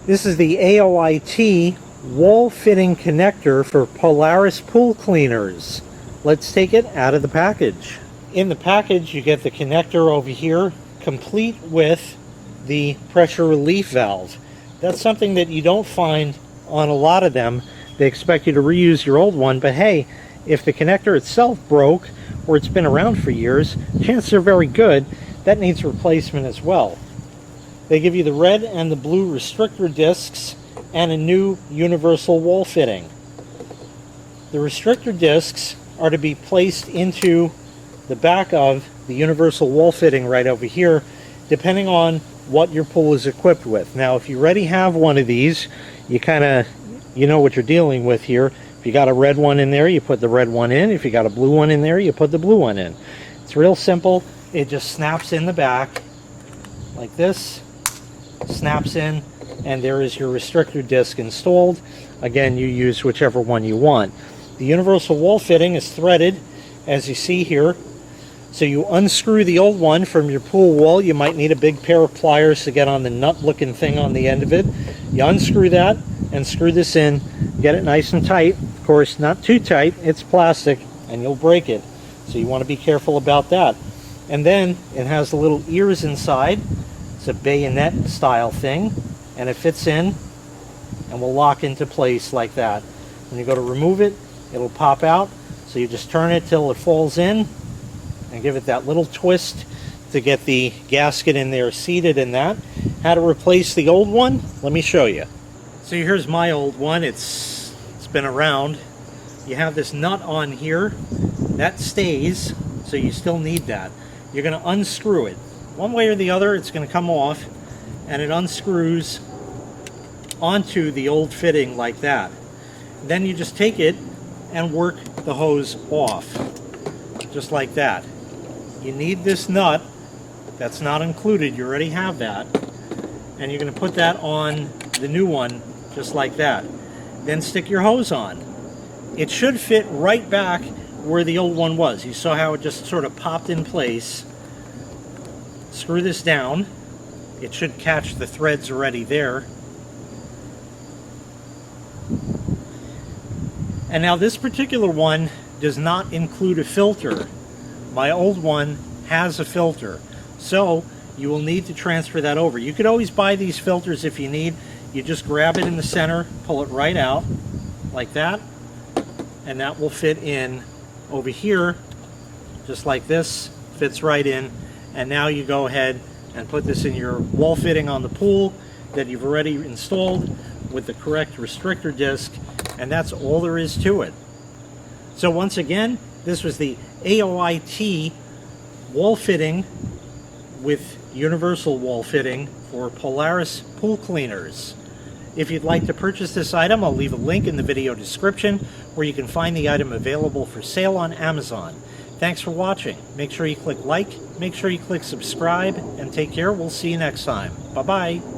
This is the AOIT wall fitting connector for Polaris pool cleaners. Let's take it out of the package. In the package you get the connector over here, complete with the pressure relief valve. That's something that you don't find on a lot of them. They expect you to reuse your old one, but hey, if the connector itself broke or it's been around for years, chances are very good that needs replacement as well. They give you the red and the blue restrictor discs and a new universal wall fitting. The restrictor discs are to be placed into the back of the universal wall fitting right over here, depending on what your pool is equipped with. Now, if you already have one of these, you know what you're dealing with here. If you got a red one in there, you put the red one in. If you got a blue one in there, you put the blue one in. It's real simple. It just snaps in the back like this, snaps in, and there is your restrictor disc installed. Again, you use whichever one you want. The universal wall fitting is threaded, as you see here. So you unscrew the old one from your pool wall. You might need a big pair of pliers to get on the nut looking thing on the end of it. You unscrew that and screw this in, get it nice and tight. Of course, not too tight, it's plastic and you'll break it. So you want to be careful about that. And then it has the little ears inside. It's a bayonet style thing, and it fits in and will lock into place like that. When you go to remove it, it'll pop out. So you just turn it till it falls in and give it that little twist to get the gasket in there seated in that. How to replace the old one? Let me show you. So here's my old one. It's been around. You have this nut on here that stays, so you still need that. You're going to unscrew it. One way or the other, it's going to come off, and it unscrews onto the old fitting like that. Then you just take it and work the hose off, just like that. You need this nut. That's not included. You already have that. And you're going to put that on the new one, just like that. Then stick your hose on. It should fit right back where the old one was. You saw how it just sort of popped in place. Screw this down. It should catch the threads already there. And now this particular one does not include a filter. My old one has a filter. So you will need to transfer that over. You could always buy these filters if you need. You just grab it in the center, pull it right out like that, and that will fit in over here just like this, fits right in. And now you go ahead and put this in your wall fitting on the pool that you've already installed with the correct restrictor disc, and that's all there is to it. So once again, this was the AOIT wall fitting with universal wall fitting for Polaris pool cleaners. If you'd like to purchase this item, I'll leave a link in the video description where you can find the item available for sale on Amazon. Thanks for watching. Make sure you click like, make sure you click subscribe, and take care. We'll see you next time. Bye-bye.